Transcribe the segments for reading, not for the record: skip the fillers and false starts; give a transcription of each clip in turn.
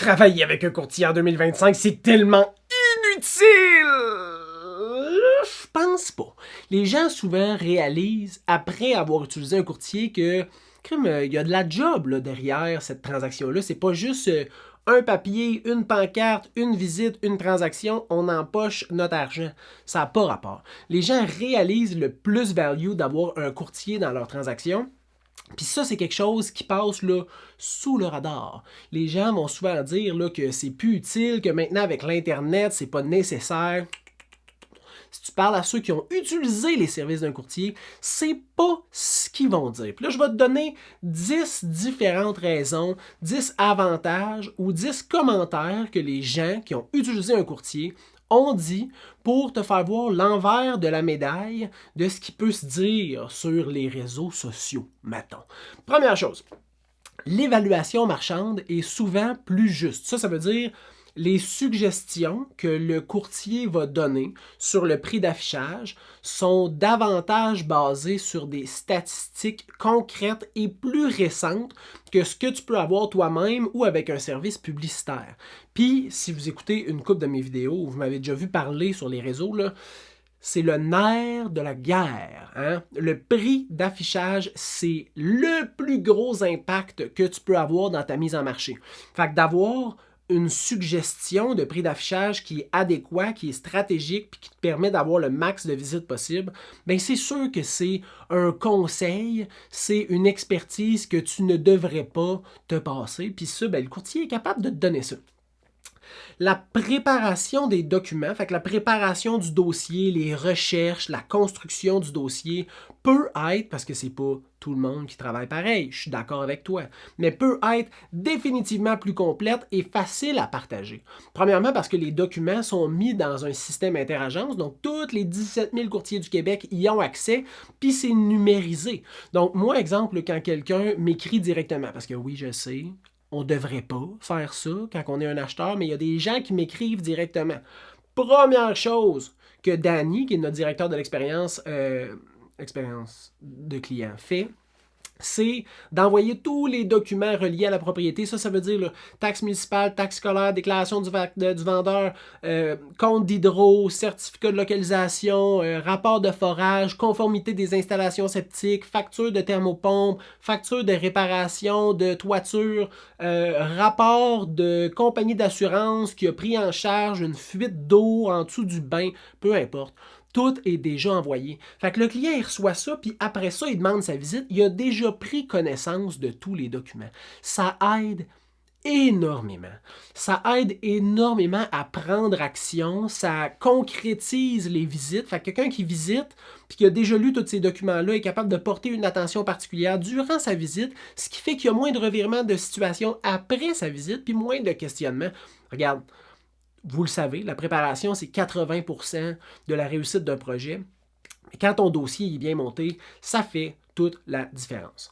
Travailler avec un courtier en 2025, c'est tellement inutile! Je pense pas. Les gens souvent réalisent, après avoir utilisé un courtier, que il y a de la job là, derrière cette transaction-là. C'est pas juste un papier, une pancarte, une visite, une transaction, on empoche notre argent. Ça n'a pas rapport. Les gens réalisent le plus-value d'avoir un courtier dans leur transaction. Puis ça, c'est quelque chose qui passe là, sous le radar. Les gens vont souvent dire là, que c'est plus utile, que maintenant avec l'Internet, c'est pas nécessaire. Si tu parles à ceux qui ont utilisé les services d'un courtier, c'est pas ce qu'ils vont dire. Puis là, je vais te donner 10 différentes raisons, 10 avantages ou 10 commentaires que les gens qui ont utilisé un courtier ont dit pour te faire voir l'envers de la médaille de ce qui peut se dire sur les réseaux sociaux, mettons. Première chose, l'évaluation marchande est souvent plus juste. Ça veut dire les suggestions que le courtier va donner sur le prix d'affichage sont davantage basées sur des statistiques concrètes et plus récentes que ce que tu peux avoir toi-même ou avec un service publicitaire. Puis, si vous écoutez une couple de mes vidéos, ou vous m'avez déjà vu parler sur les réseaux, là, c'est le nerf de la guerre. Hein? Le prix d'affichage, c'est le plus gros impact que tu peux avoir dans ta mise en marché. Fait que d'avoir une suggestion de prix d'affichage qui est adéquat, qui est stratégique, puis qui te permet d'avoir le max de visites possible, bien c'est sûr que c'est un conseil, c'est une expertise que tu ne devrais pas te passer. Puis ça, bien, le courtier est capable de te donner ça. La préparation des documents, fait que la préparation du dossier, les recherches, la construction du dossier peut être, parce que c'est pas tout le monde qui travaille pareil, je suis d'accord avec toi, mais peut être définitivement plus complète et facile à partager. Premièrement, parce que les documents sont mis dans un système interagence, donc tous les 17 000 courtiers du Québec y ont accès, puis c'est numérisé. Donc, moi, exemple, quand quelqu'un m'écrit directement, parce que oui, je sais, on ne devrait pas faire ça quand on est un acheteur, mais il y a des gens qui m'écrivent directement. Première chose que Danny, qui est notre directeur de l'expérience de client, fait, c'est d'envoyer tous les documents reliés à la propriété. Ça veut dire là, taxe municipale, taxe scolaire, déclaration du vendeur, compte d'hydro, certificat de localisation, rapport de forage, conformité des installations septiques, facture de thermopompe, facture de réparation de toiture, rapport de compagnie d'assurance qui a pris en charge une fuite d'eau en dessous du bain, peu importe. Tout est déjà envoyé. Fait que le client, il reçoit ça, puis après ça, il demande sa visite. Il a déjà pris connaissance de tous les documents. Ça aide énormément. Ça aide énormément à prendre action. Ça concrétise les visites. Fait que quelqu'un qui visite, puis qui a déjà lu tous ces documents-là, est capable de porter une attention particulière durant sa visite, ce qui fait qu'il y a moins de revirements de situation après sa visite, puis moins de questionnements. Regarde, vous le savez, la préparation, c'est 80% de la réussite d'un projet. Mais quand ton dossier est bien monté, ça fait toute la différence.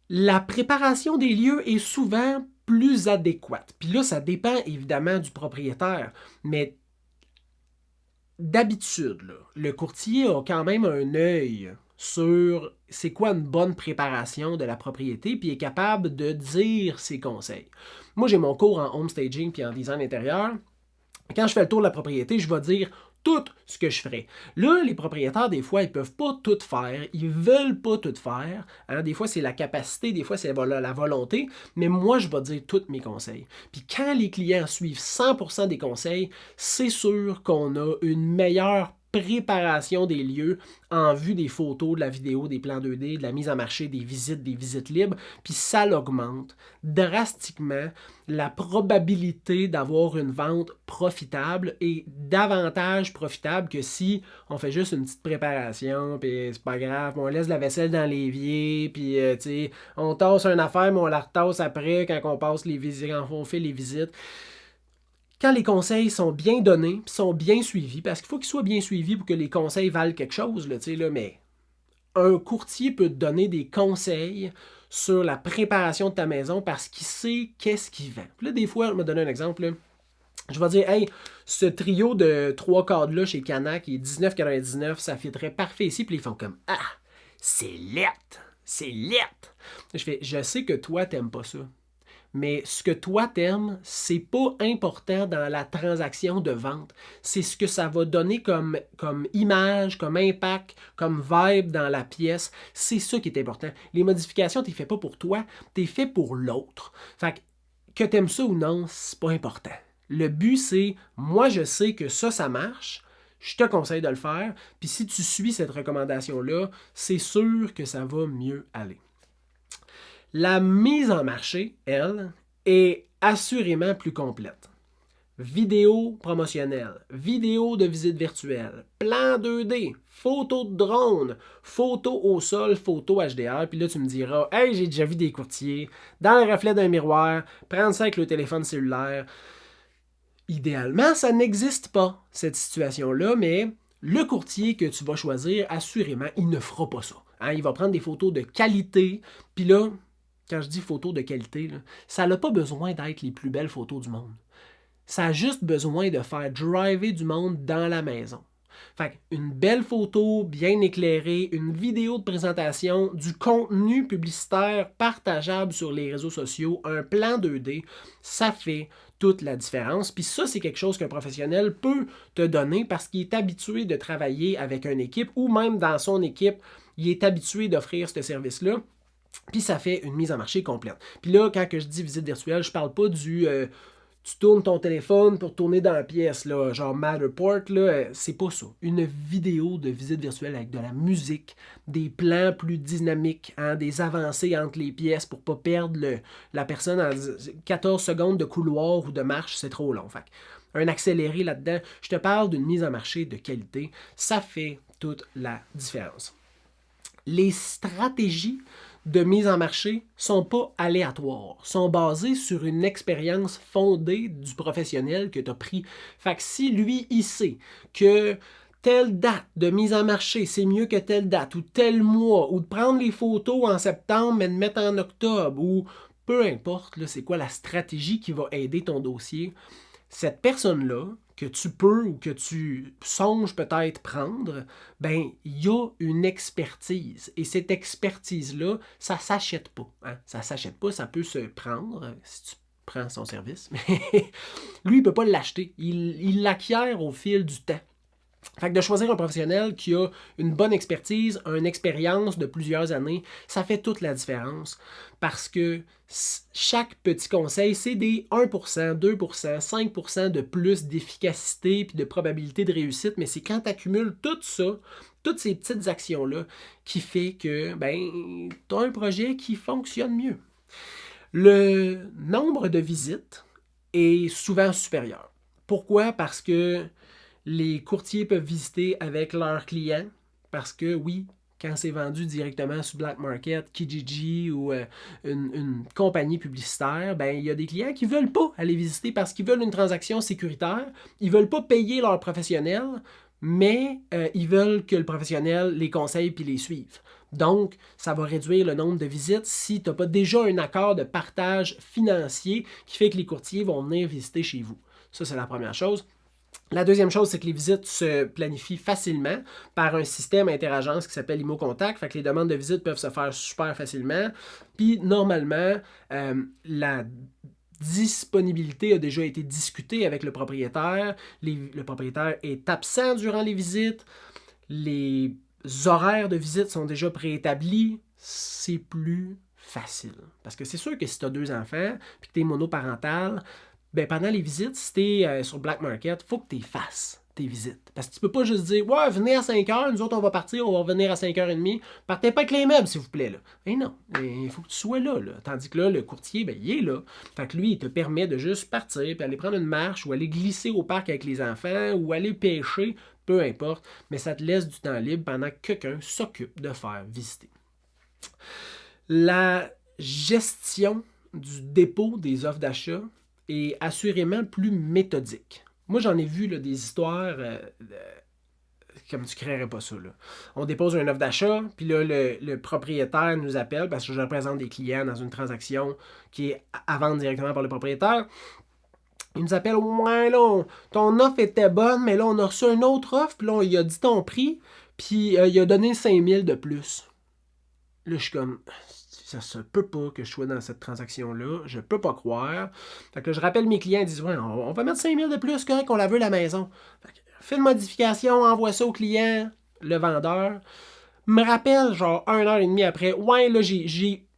La préparation des lieux est souvent plus adéquate. Puis là, ça dépend évidemment du propriétaire, mais d'habitude, là, le courtier a quand même un œil sur c'est quoi une bonne préparation de la propriété, puis est capable de dire ses conseils. Moi, j'ai mon cours en home staging puis en design intérieur. Quand je fais le tour de la propriété, je vais dire tout ce que je ferais. Là, les propriétaires, des fois, ils ne peuvent pas tout faire. Ils ne veulent pas tout faire. Hein? Des fois, c'est la capacité, des fois, c'est la volonté. Mais moi, je vais dire tous mes conseils. Puis quand les clients suivent 100% des conseils, c'est sûr qu'on a une meilleure préparation des lieux en vue des photos, de la vidéo, des plans 2D, de la mise en marché, des visites libres, puis ça augmente drastiquement la probabilité d'avoir une vente profitable et davantage profitable que si on fait juste une petite préparation, puis c'est pas grave, on laisse la vaisselle dans l'évier, puis on tasse une affaire, mais on la retasse après quand on passe les visites, quand on fait les visites. Quand les conseils sont bien donnés, sont bien suivis, parce qu'il faut qu'ils soient bien suivis pour que les conseils valent quelque chose, là, mais un courtier peut te donner des conseils sur la préparation de ta maison parce qu'il sait qu'est-ce qu'il vend. Puis là, des fois, je vais donner un exemple. Là. Je vais dire, hey, ce trio de 3 cadres-là chez Canac, il est 19,99, ça fitterait parfait ici. Puis ils font comme, ah, c'est lettre, c'est lettre. Je sais que toi, t'aimes pas ça. Mais ce que toi t'aimes, c'est pas important dans la transaction de vente. C'est ce que ça va donner comme image, comme impact, comme vibe dans la pièce. C'est ça qui est important. Les modifications, tu les fais pas pour toi, tu les fais pour l'autre. Fait que t'aimes ça ou non, c'est pas important. Le but, c'est, moi, je sais que ça marche, je te conseille de le faire, puis si tu suis cette recommandation-là, c'est sûr que ça va mieux aller. La mise en marché, elle, est assurément plus complète. Vidéo promotionnelle, vidéo de visite virtuelle, plan 2D, photo de drone, photo au sol, photo HDR. Puis là, tu me diras, hey, j'ai déjà vu des courtiers dans le reflet d'un miroir, prendre ça avec le téléphone cellulaire. Idéalement, ça n'existe pas, cette situation-là, mais le courtier que tu vas choisir, assurément, il ne fera pas ça. Hein, il va prendre des photos de qualité, puis là, quand je dis photos de qualité, là, ça n'a pas besoin d'être les plus belles photos du monde. Ça a juste besoin de faire driver du monde dans la maison. Fait une belle photo bien éclairée, une vidéo de présentation, du contenu publicitaire partageable sur les réseaux sociaux, un plan 2D, ça fait toute la différence. Puis ça, c'est quelque chose qu'un professionnel peut te donner parce qu'il est habitué de travailler avec une équipe ou même dans son équipe, il est habitué d'offrir ce service-là. Puis ça fait une mise en marché complète. Puis là, quand je dis visite virtuelle, je parle pas du... tu tournes ton téléphone pour tourner dans la pièce, là, genre Matterport, là, c'est pas ça. Une vidéo de visite virtuelle avec de la musique, des plans plus dynamiques, hein, des avancées entre les pièces pour pas perdre la personne en 14 secondes de couloir ou de marche, c'est trop long. Fait un accéléré là-dedans. Je te parle d'une mise en marché de qualité. Ça fait toute la différence. Les stratégies de mise en marché sont pas aléatoires, sont basées sur une expérience fondée du professionnel que tu as pris. Fait que si lui, il sait que telle date de mise en marché, c'est mieux que telle date, ou tel mois, ou de prendre les photos en septembre, mais de mettre en octobre, ou peu importe, là, c'est quoi la stratégie qui va aider ton dossier, cette personne-là, que tu peux ou que tu songes peut-être prendre, ben il y a une expertise. Et cette expertise-là, ça ne s'achète pas. Hein? Ça ne s'achète pas, ça peut se prendre si tu prends son service. Mais lui, il ne peut pas l'acheter. Il l'acquiert au fil du temps. Fait que de choisir un professionnel qui a une bonne expertise, une expérience de plusieurs années, ça fait toute la différence parce que chaque petit conseil, c'est des 1%, 2%, 5% de plus d'efficacité puis de probabilité de réussite, mais c'est quand tu accumules tout ça, toutes ces petites actions-là, qui fait que tu as un projet qui fonctionne mieux. Le nombre de visites est souvent supérieur. Pourquoi? Parce que les courtiers peuvent visiter avec leurs clients parce que oui, quand c'est vendu directement sur Black Market, Kijiji ou une compagnie publicitaire, il y a des clients qui ne veulent pas aller visiter parce qu'ils veulent une transaction sécuritaire. Ils ne veulent pas payer leur professionnel, mais ils veulent que le professionnel les conseille puis les suive. Donc, ça va réduire le nombre de visites si tu n'as pas déjà un accord de partage financier qui fait que les courtiers vont venir visiter chez vous. Ça, c'est la première chose. La deuxième chose, c'est que les visites se planifient facilement par un système interagence qui s'appelle ImoContact. Fait que les demandes de visite peuvent se faire super facilement. Puis, normalement, la disponibilité a déjà été discutée avec le propriétaire. Le propriétaire est absent durant les visites. Les horaires de visite sont déjà préétablis. C'est plus facile. Parce que c'est sûr que si tu as 2 enfants et que tu es monoparental, pendant les visites, si tu es sur Black Market, il faut que tu fasses tes visites. Parce que tu peux pas juste dire « Ouais, venez à 5h, nous autres on va partir, on va revenir à 5h30. Partez pas avec les meubles, s'il vous plaît. » là. Mais non, il faut que tu sois là. Tandis que là, le courtier, il est là. Fait que lui, il te permet de juste partir, puis aller prendre une marche, ou aller glisser au parc avec les enfants, ou aller pêcher, peu importe. Mais ça te laisse du temps libre pendant que quelqu'un s'occupe de faire visiter. La gestion du dépôt des offres d'achat est assurément plus méthodique. Moi, j'en ai vu là, des histoires comme tu ne créerais pas ça. Là. On dépose une offre d'achat, puis là, le propriétaire nous appelle parce que je représente des clients dans une transaction qui est à vendre directement par le propriétaire. Il nous appelle « Ouais, là, ton offre était bonne, mais là, on a reçu une autre offre, puis là, il a dit ton prix, puis il a donné 5 000 de plus. » Là, je suis comme... ça se peut pas que je sois dans cette transaction-là, je peux pas croire. Fait que là, je rappelle mes clients, ils disent, ouais, on va mettre 5 000 de plus, correct, on la veut la maison. Fait que, fais une modification, envoie ça au client, le vendeur. Me rappelle, genre, 1 heure et demie après, ouais, là,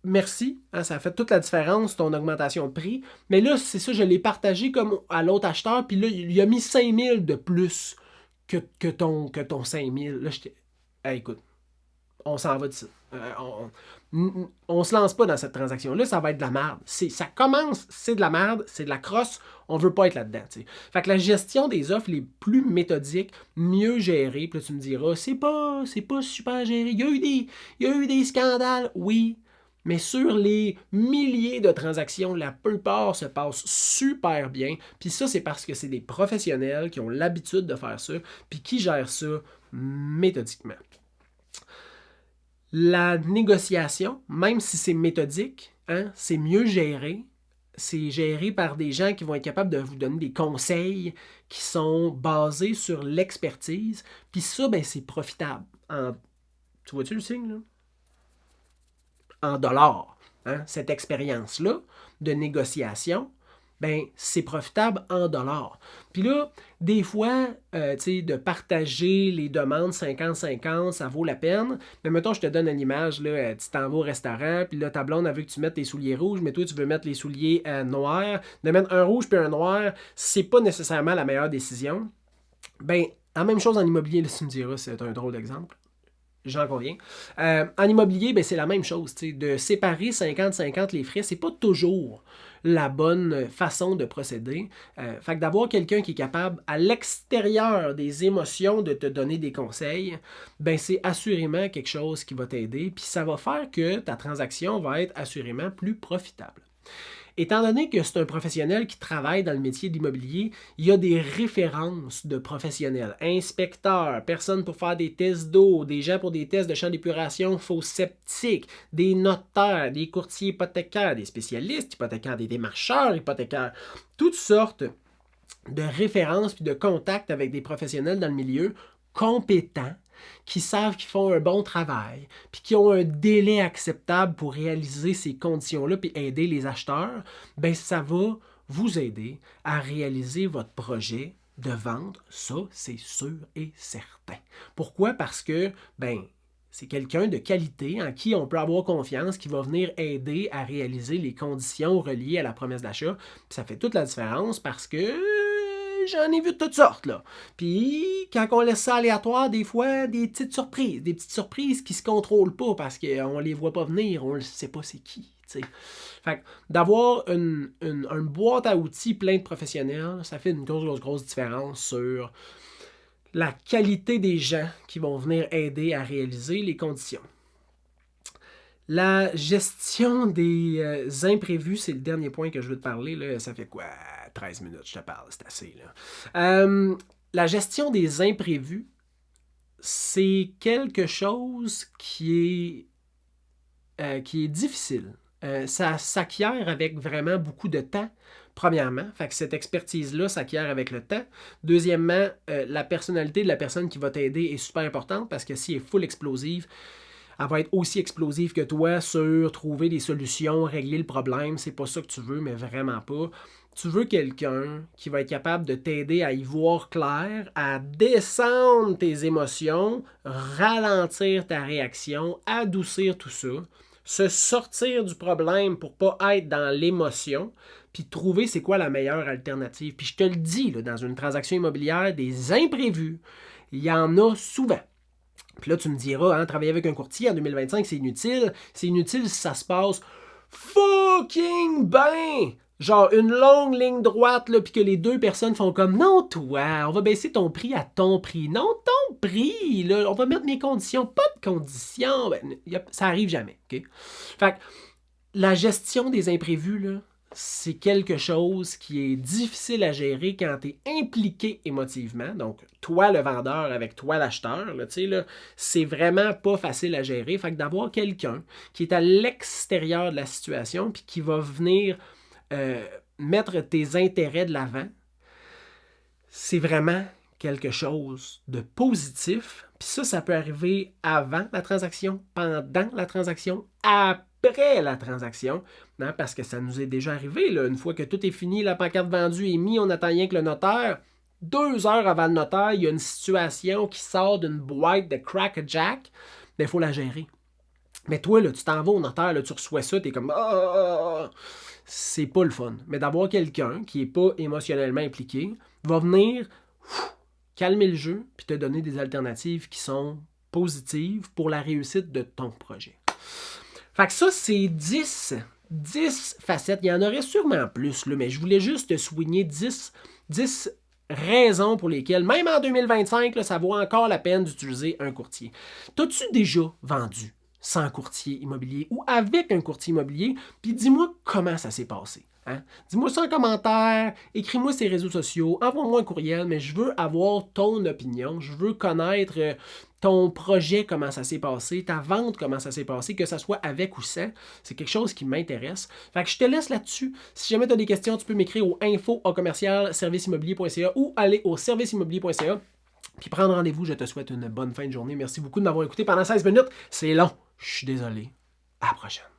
merci, hein, ça a fait toute la différence, ton augmentation de prix. Mais là, c'est ça, je l'ai partagé comme à l'autre acheteur, puis là, il a mis 5 000 de plus que ton 5 000. Là, j'étais, hey, écoute, on s'en va de ça. On se lance pas dans cette transaction-là, ça va être de la merde. Ça commence, c'est de la merde, c'est de la crosse, on veut pas être là-dedans. T'sais. Fait que la gestion des offres les plus méthodiques, mieux gérées, puis là tu me diras, c'est pas super géré. Il y a eu des scandales, oui, mais sur les milliers de transactions, la plupart se passent super bien. Puis ça, c'est parce que c'est des professionnels qui ont l'habitude de faire ça, puis qui gèrent ça méthodiquement. La négociation, même si c'est méthodique, hein, c'est mieux géré. C'est géré par des gens qui vont être capables de vous donner des conseils qui sont basés sur l'expertise. Puis ça, ben, c'est profitable. Tu vois-tu le signe, là? En dollars. Hein? Cette expérience-là de négociation, ben, c'est profitable en dollars. Puis là, des fois, tu sais, de partager les demandes 50-50, ça vaut la peine. Mais mettons, je te donne une image, là, tu t'en vas au restaurant, puis là, ta blonde a vu que tu mettes tes souliers rouges, mais toi, tu veux mettre les souliers noirs. De mettre un rouge puis un noir, c'est pas nécessairement la meilleure décision. Ben, la même chose en immobilier, là, tu me diras, c'est un drôle d'exemple. J'en conviens. En immobilier, ben, c'est la même chose. De séparer 50-50 les frais, c'est pas toujours la bonne façon de procéder. Fait que d'avoir quelqu'un qui est capable, à l'extérieur des émotions, de te donner des conseils, ben, c'est assurément quelque chose qui va t'aider. Puis ça va faire que ta transaction va être assurément plus profitable. Étant donné que c'est un professionnel qui travaille dans le métier de l'immobilier, il y a des références de professionnels, inspecteurs, personnes pour faire des tests d'eau, des gens pour des tests de champ d'épuration faux septiques, des notaires, des courtiers hypothécaires, des spécialistes hypothécaires, des démarcheurs hypothécaires, toutes sortes de références puis de contacts avec des professionnels dans le milieu compétents qui savent qu'ils font un bon travail, puis qui ont un délai acceptable pour réaliser ces conditions-là, puis aider les acheteurs, ben ça va vous aider à réaliser votre projet de vente. Ça, c'est sûr et certain. Pourquoi? Parce que, ben, c'est quelqu'un de qualité en qui on peut avoir confiance, qui va venir aider à réaliser les conditions reliées à la promesse d'achat. Puis ça fait toute la différence parce que j'en ai vu de toutes sortes, là. Puis, quand on laisse ça aléatoire, des fois, des petites surprises qui se contrôlent pas parce qu'on les voit pas venir, on ne sait pas c'est qui, tu sais. Fait que d'avoir une boîte à outils plein de professionnels, ça fait une grosse différence sur la qualité des gens qui vont venir aider à réaliser les conditions. La gestion des imprévus, c'est le dernier point que je veux te parler. Là. Ça fait quoi? 13 minutes, je te parle, c'est assez. Là. La gestion des imprévus, c'est quelque chose qui est difficile. Ça s'acquiert avec vraiment beaucoup de temps, premièrement. Fait que cette expertise-là s'acquiert avec le temps. Deuxièmement, la personnalité de la personne qui va t'aider est super importante parce que si elle est full explosive, elle va être aussi explosive que toi sur trouver des solutions, régler le problème. C'est pas ça que tu veux, mais vraiment pas. Tu veux quelqu'un qui va être capable de t'aider à y voir clair, à descendre tes émotions, ralentir ta réaction, adoucir tout ça, se sortir du problème pour pas être dans l'émotion, puis trouver c'est quoi la meilleure alternative. Puis je te le dis, là, dans une transaction immobilière, des imprévus, il y en a souvent. Puis là, tu me diras, hein, travailler avec un courtier en 2025, c'est inutile. C'est inutile si ça se passe fucking bien. Genre une longue ligne droite, là, puis que les deux personnes font comme, non, toi, on va baisser ton prix à ton prix. Non, ton prix, là, on va mettre mes conditions, pas de conditions. Ben, ça arrive jamais, OK? Fait que la gestion des imprévus, là, c'est quelque chose qui est difficile à gérer quand tu es impliqué émotivement. Donc, toi, le vendeur, avec toi, l'acheteur, là, c'est vraiment pas facile à gérer. Fait que d'avoir quelqu'un qui est à l'extérieur de la situation puis qui va venir mettre tes intérêts de l'avant, c'est vraiment quelque chose de positif. Puis ça peut arriver avant la transaction, pendant la transaction, après après la transaction, hein, parce que ça nous est déjà arrivé, là, une fois que tout est fini, la pancarte vendue est mise, on attend rien que le notaire. 2 heures avant le notaire, il y a une situation qui sort d'une boîte de Crack Jack, il faut la gérer. Mais toi, là, tu t'en vas au notaire, là, tu reçois ça, t'es comme ah, c'est pas le fun. Mais d'avoir quelqu'un qui est pas émotionnellement impliqué va venir calmer le jeu puis te donner des alternatives qui sont positives pour la réussite de ton projet. Fait que ça, c'est 10 facettes. Il y en aurait sûrement plus, là, mais je voulais juste te souligner 10 raisons pour lesquelles, même en 2025, là, ça vaut encore la peine d'utiliser un courtier. T'as-tu déjà vendu sans courtier immobilier ou avec un courtier immobilier? Puis dis-moi comment ça s'est passé. Hein? Dis-moi ça en commentaire, écris-moi sur les réseaux sociaux, envoie-moi un courriel, mais je veux avoir ton opinion, je veux connaître ton projet, comment ça s'est passé, ta vente, comment ça s'est passé, que ça soit avec ou sans. C'est quelque chose qui m'intéresse. Fait que je te laisse là-dessus. Si jamais tu as des questions, tu peux m'écrire au info@serviceimmobilier.ca ou aller au serviceimmobilier.ca. Puis prendre rendez-vous, je te souhaite une bonne fin de journée. Merci beaucoup de m'avoir écouté pendant 16 minutes. C'est long. Je suis désolé. À la prochaine.